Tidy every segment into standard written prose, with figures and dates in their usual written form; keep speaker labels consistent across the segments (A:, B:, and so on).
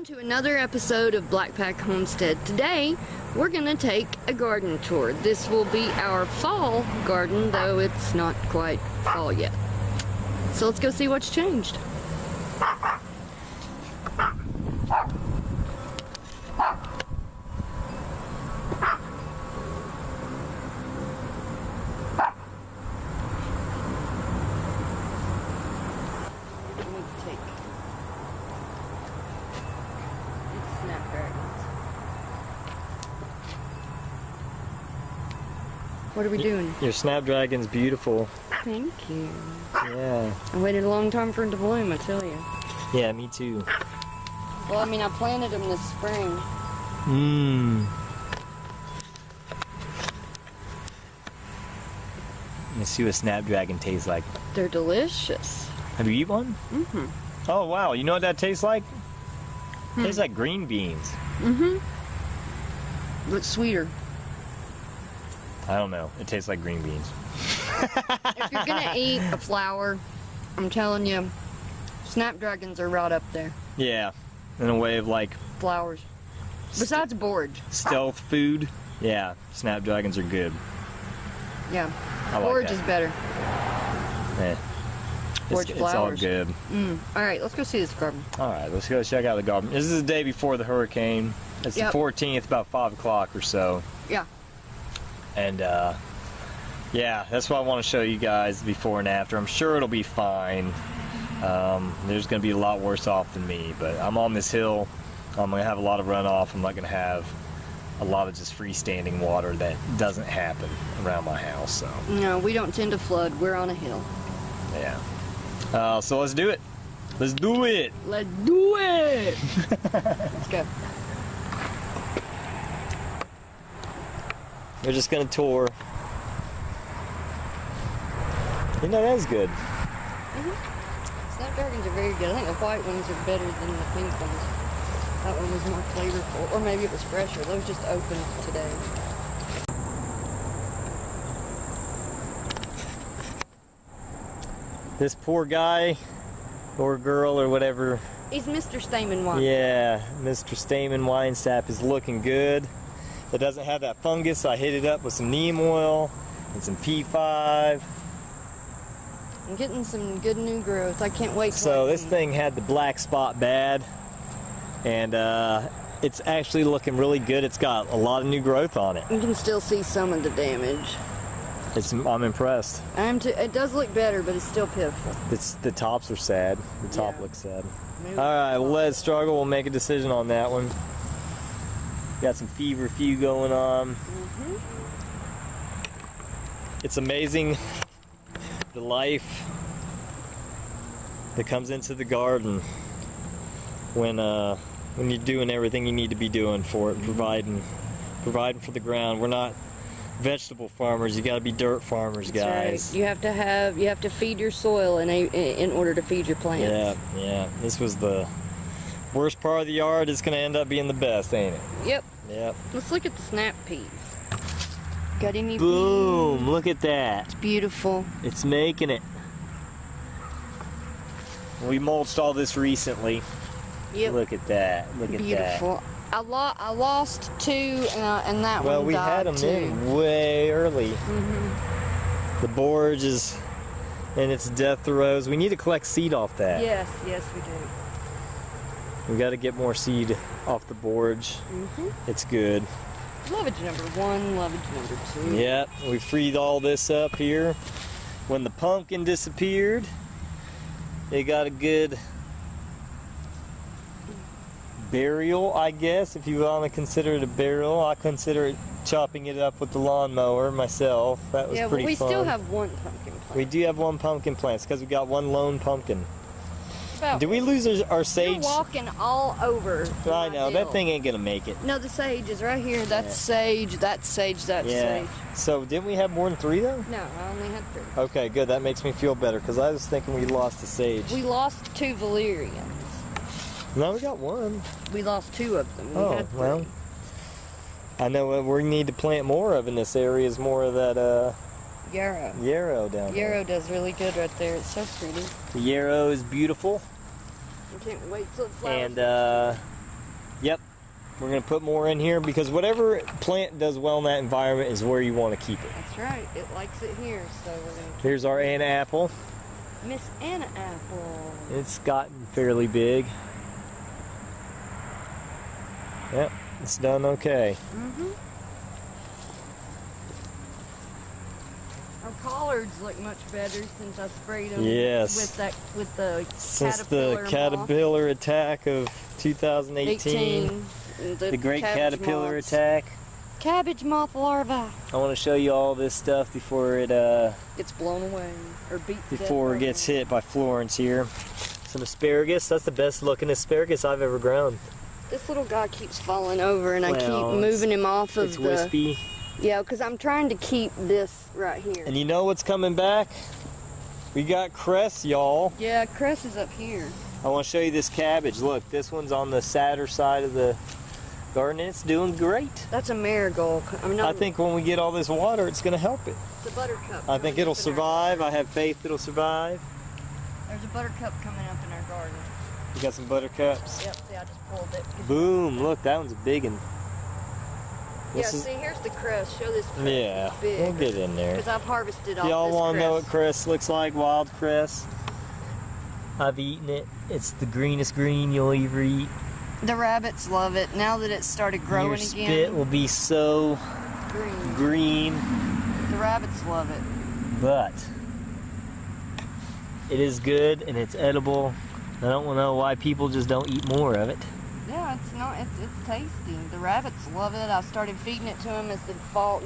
A: To another episode of Blackpack Homestead. Today we're gonna take a garden tour. This will be our fall garden, though it's not quite fall yet. So let's go see what's changed. What are we doing?
B: Your snapdragon's beautiful.
A: Thank you.
B: Yeah.
A: I waited a long time for it to bloom, I tell you.
B: Yeah, me too.
A: Well, I mean, I planted them this spring.
B: Let's see what snapdragon tastes like.
A: They're delicious.
B: Have you eaten one?
A: Mm-hmm.
B: Oh, wow. You know what that tastes like? Tastes like green beans.
A: Mm-hmm. Looks sweeter.
B: I don't know. It tastes like green beans.
A: If you're gonna eat a flower, I'm telling you, snapdragons are right up there.
B: Yeah, in a way of like
A: Flowers. Besides borage.
B: Stealth food. Yeah, snapdragons are good.
A: Yeah.
B: I like
A: Borage
B: that.
A: is better.
B: Eh.
A: Borage
B: It's all
A: flowers.
B: good.
A: Alright, let's go see this garden.
B: Alright, let's go check out the garden. This is the day before the hurricane. It's
A: Yep.
B: the 14th, about 5 o'clock or so.
A: Yeah.
B: And yeah, that's what I want to show you guys before and after. I'm sure it'll be fine. There's going to be a lot worse off than me, but I'm on this hill. I'm going to have a lot of runoff. I'm not going to have a lot of just freestanding water that doesn't happen around my house. So
A: No, we don't tend to flood. We're on a hill.
B: yeah. So let's do it. Let's do it.
A: Let's do it! Let's go.
B: We're just going to tour. You know, that's good.
A: Snapdragons are very good. I think the white ones are better than the pink ones. That one was more flavorful. Or maybe it was fresher. Those just opened today.
B: This poor guy or girl or whatever.
A: He's Mr. Stamen Wine.
B: Yeah, Mr. Stamen wine sap is looking good. It doesn't have that fungus. I hit it up with some neem oil and some P5.
A: I'm getting some good new growth. I can't wait.
B: So this thing had the black spot bad, and it's actually looking really good. It's got a lot of new growth on it.
A: You can still see some of the damage.
B: I'm impressed.
A: It does look better, but it's still pitiful.
B: The tops are sad. The top
A: Yeah.
B: looks sad.
A: Maybe
B: All right, we'll let it struggle. We'll make a decision on that one. Got some feverfew going on. It's amazing the life that comes into the garden when you're doing everything you need to be doing for it, providing for the ground. We're not vegetable farmers. You got to be dirt farmers,
A: That's
B: guys.
A: right. You have to feed your soil in order to feed your plants.
B: Yeah. This was the worst part of the yard. It's gonna end up being the best, ain't it?
A: Yep.
B: Yep.
A: Let's look at the snap peas. Got any
B: Boom!
A: peas?
B: Look at that.
A: It's beautiful.
B: It's making it. We mulched all this recently.
A: Yep.
B: Look at that. Look at that.
A: Beautiful. I lost two, and that
B: Well,
A: one
B: we
A: died
B: had them
A: too.
B: in way early. The borage is in its death throes. We need to collect seed off that.
A: Yes, we do.
B: We got to get more seed off the borage. It's good.
A: Lovage number 1, lovage number 2.
B: Yep, we freed all this up here. When the pumpkin disappeared, it got a good burial, I guess, if you want to consider it a burial. I consider it chopping it up with the lawnmower myself. That was pretty
A: we
B: fun.
A: still have one pumpkin plant.
B: We do have one pumpkin plant because we got one lone pumpkin.
A: About
B: Did we lose our sage?
A: You're walking all over.
B: I know, that
A: hill.
B: thing ain't gonna make it.
A: No, the sage is right here. That's sage, that's sage, that's
B: Yeah.
A: sage.
B: So didn't we have more than 3 though?
A: No, I only had 3.
B: Okay, good. That makes me feel better because I was thinking we lost the sage.
A: We lost 2 valerians.
B: No, we got 1.
A: We lost 2 of them. We
B: Oh,
A: had 3.
B: well. I know what we need to plant more of in this area is more of that yarrow down there.
A: Yarrow does really good right there. It's so pretty.
B: The yarrow is beautiful.
A: I can't wait till it flowers.
B: And Yep. We're going to put more in here because whatever plant does well in that environment is where you want to keep it.
A: That's right. It likes it here, so we're going to...
B: Here's our Anna apple.
A: Miss Anna apple.
B: It's gotten fairly big. Yep, it's done okay.
A: Mm-hmm. Our collards look much better since I sprayed them.
B: Yes.
A: With the
B: Since the caterpillar attack of 2018. The great caterpillar attack.
A: Cabbage moth larva.
B: I want to show you all this stuff before it
A: gets blown away or beat.
B: Before it gets hit by Florence here. Some asparagus. That's the best looking asparagus I've ever grown.
A: This little guy keeps falling over, and I keep moving him off of
B: It's wispy.
A: Yeah, because I'm trying to keep this right here.
B: And you know what's coming back? We got cress, y'all.
A: Yeah, cress is up here.
B: I want to show you this cabbage. Look, this one's on the sadder side of the garden, and it's doing great.
A: That's a marigold.
B: I think when we get all this water, it's going to help it.
A: It's a buttercup.
B: I think it'll survive. I have faith it'll survive.
A: There's a buttercup coming up in our garden.
B: You got some buttercups?
A: Yep, see, I just pulled it.
B: Boom, look, that one's a big one.
A: See, here's the cress. Show this cress.
B: Yeah,
A: it's big.
B: we'll get in there.
A: Because I've harvested all
B: Y'all
A: this
B: want to know
A: cress.
B: what cress looks like, wild cress? I've eaten it. It's the greenest green you'll ever eat.
A: The rabbits love it. Now that it's started growing
B: Your
A: again.
B: spit will be so green.
A: The rabbits love it.
B: But it is good and it's edible. I don't know why people just don't eat more of it.
A: Yeah, it's not. It's tasty. The rabbits love it. I started feeding it to them as the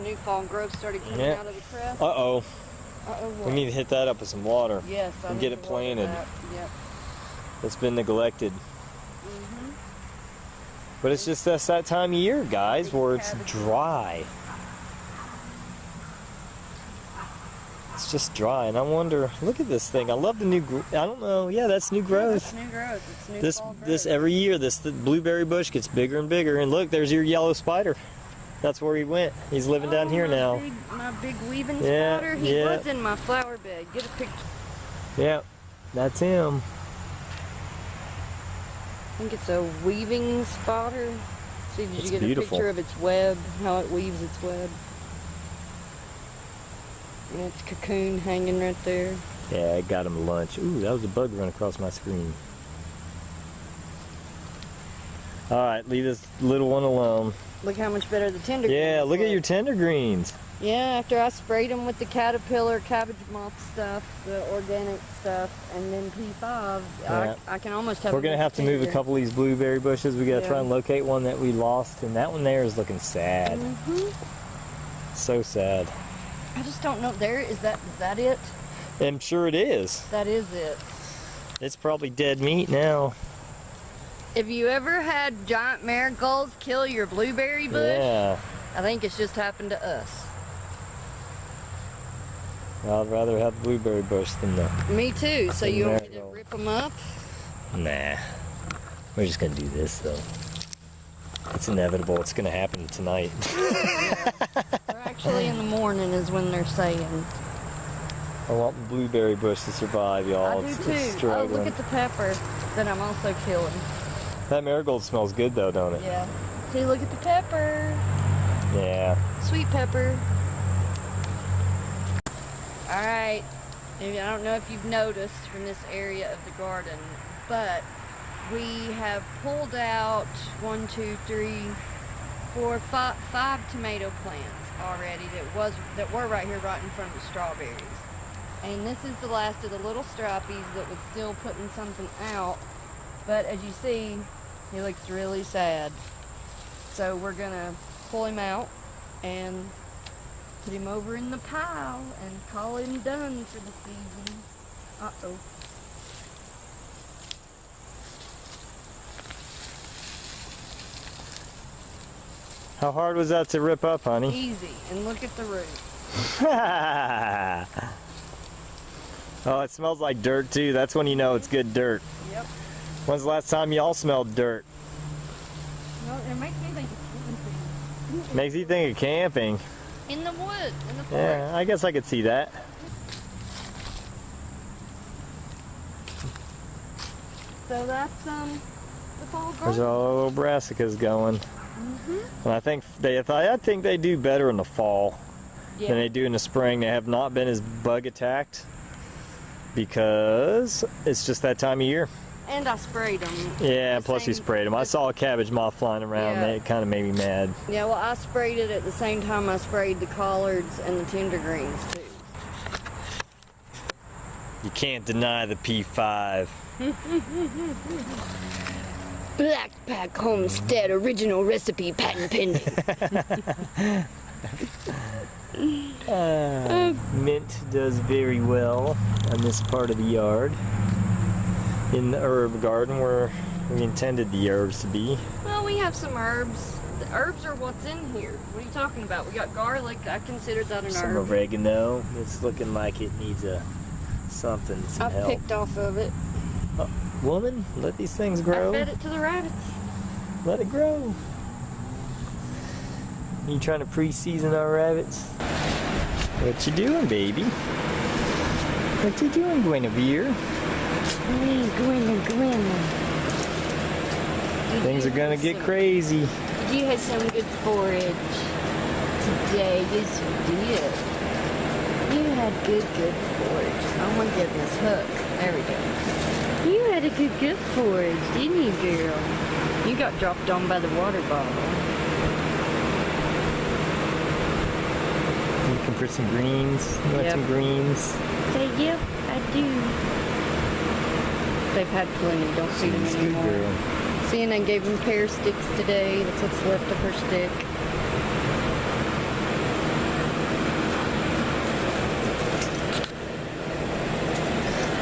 A: new fall growth started coming out of the cress.
B: Uh-oh.
A: What?
B: We need to hit that up with some water.
A: Yes,
B: and get it planted.
A: Yep.
B: It's been neglected. But it's just that time of year, guys, where it's dry. It's just dry, and I wonder, look at this thing. I love the new, I don't know, yeah, that's new growth.
A: Yeah, that's new growth. It's new fall growth.
B: This every year, the blueberry bush gets bigger and bigger, and look, there's your yellow spider. That's where he went. He's living down here now.
A: My big weaving spider, he was in my flower bed. Get a picture.
B: Yep, that's him.
A: I think it's a weaving spider. See, did you get a picture of its web, how it weaves its web? And its cocoon hanging right there.
B: Yeah, I got him lunch. Ooh, that was a bug run across my screen. All right, leave this little one alone.
A: Look how much better the tender greens
B: look at your tender greens.
A: Yeah, after I sprayed them with the caterpillar, cabbage moth stuff, the organic stuff, and then P5, I can almost have.
B: We're gonna have to move a couple of these blueberry bushes. We gotta try and locate one that we lost, and that one there is looking sad. So sad.
A: I just don't know. Is that it?
B: I'm sure it is.
A: That is it.
B: It's probably dead meat now.
A: If you ever had giant marigolds kill your blueberry bush, I think it's just happened to us.
B: I'd rather have the blueberry bush than the...
A: Me too. So you want me to rip them up?
B: Nah. We're just going to do this, though. It's inevitable. It's going to happen tonight.
A: They're actually in the morning is when they're saying.
B: I want the blueberry bush to survive, y'all.
A: I do too. Oh, look at the pepper that I'm also killing.
B: That marigold smells good, though, don't it?
A: Yeah. See, look at the pepper.
B: Yeah.
A: Sweet pepper. All right. I don't know if you've noticed from this area of the garden, but we have pulled out 1, 2, 3, 4, 5 tomato plants already that were right here, right in front of the strawberries. And this is the last of the little strappies that was still putting something out. But as you see, he looks really sad. So we're gonna pull him out and put him over in the pile and call him done for the season. Uh-oh.
B: How hard was that to rip up, honey?
A: Easy. And look at the root.
B: Oh, it smells like dirt too. That's when you know it's good dirt.
A: Yep.
B: When's the last time y'all smelled dirt?
A: Well, it makes me think of camping.
B: Makes you think of camping.
A: In the woods, in the forest.
B: Yeah, I guess I could see that.
A: So that's the fall
B: There's
A: garden.
B: all the little brassicas going. And I think they do better in the fall than they do in the spring. They have not been as bug attacked because it's just that time of year.
A: And I sprayed them.
B: Yeah, plus you sprayed them. I saw a cabbage moth flying around.
A: Yeah.
B: It kind of made me mad.
A: Yeah, well, I sprayed it at the same time I sprayed the collards and the tender greens too.
B: You can't deny the P5.
A: Black Pack Homestead original recipe patent pending.
B: Mint does very well on this part of the yard. In the herb garden where we intended the herbs to be.
A: Well, we have some herbs. The herbs are what's in here. What are you talking about? We got garlic. I consider that an
B: Some
A: herb.
B: oregano. It's looking like it needs some
A: I
B: help.
A: picked off of it.
B: Woman, let these things grow.
A: I fed it to the rabbits.
B: Let it grow. You trying to pre-season our rabbits? What you doing, baby? What you doing, Guinevere? Things are gonna get crazy.
A: You had some good forage today. Yes, you did. You had good forage. Oh my goodness, Hook. There we go. You had a good forage, didn't you, girl? You got dropped on by the water bottle.
B: Looking for some greens. You want some greens?
A: Say, yep, I do. They've had plenty. Don't feed them
B: She's a good
A: anymore.
B: girl.
A: Seeing I gave them pear sticks today. That's what's left of her stick.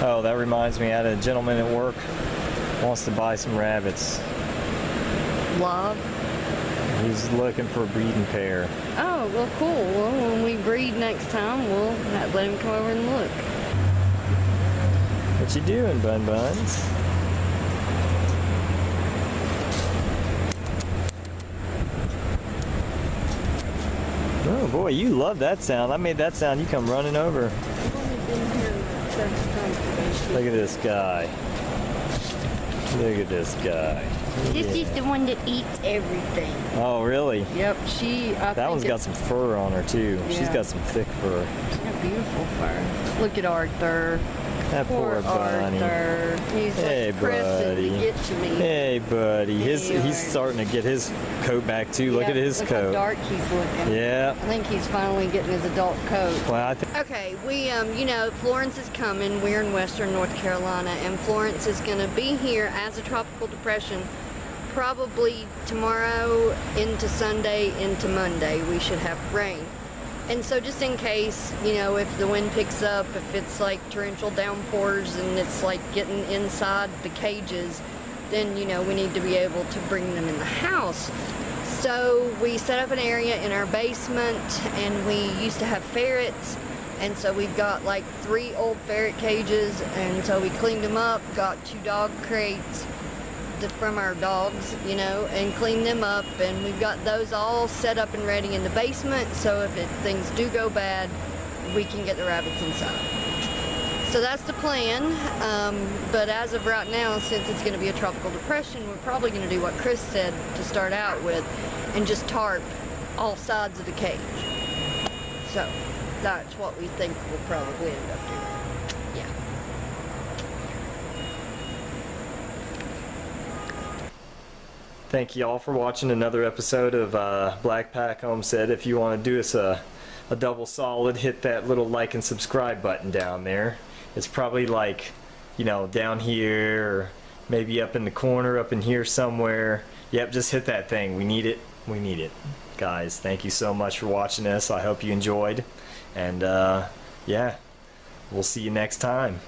B: Oh, that reminds me, I had a gentleman at work wants to buy some rabbits.
A: Love.
B: He's looking for a breeding pair.
A: Oh, well, cool. Well, when we breed next time, we'll let him come over and look.
B: What you doing, Bun Buns? Oh boy, you love that sound. I made that sound, you come running over.
A: I've only been here several times today.
B: Look at this guy. Look at this guy.
A: This is the one that eats everything.
B: Oh, really?
A: Yep,
B: That one's got some fur on her, too. She's
A: Yeah.
B: got some thick fur.
A: She's got beautiful fur. Look at Arthur.
B: That poor bunny.
A: Arthur. He's
B: Hey,
A: like pressing
B: buddy.
A: to get to me.
B: Hey, buddy. He's
A: Anyway.
B: starting to get his coat back, too. Look
A: Yep,
B: at his
A: look
B: coat.
A: how dark he's looking.
B: Yeah.
A: I think he's finally getting his adult coat.
B: Well, I think
A: Okay, we, Florence is coming. We're in western North Carolina, and Florence is going to be here as a tropical depression probably tomorrow into Sunday into Monday. We should have rain. And so just in case, if the wind picks up, if it's like torrential downpours and it's like getting inside the cages, then, we need to be able to bring them in the house. So we set up an area in our basement, and we used to have ferrets, and so we've got like 3 old ferret cages, and so we cleaned them up, got 2 dog crates from our dogs, and cleaned them up, and we've got those all set up and ready in the basement, so if things do go bad, we can get the rabbits inside. So that's the plan, but as of right now, since it's going to be a tropical depression, we're probably going to do what Chris said to start out with, and just tarp all sides of the cage. So that's what we think we'll probably end up doing. Yeah.
B: Thank you all for watching another episode of Black Pack Homestead. If you want to do us a double solid, hit that little like and subscribe button down there. It's probably like, down here, or maybe up in the corner, up in here somewhere. Yep, just hit that thing. We need it. We need it. Guys, thank you so much for watching this. I hope you enjoyed. And yeah, we'll see you next time.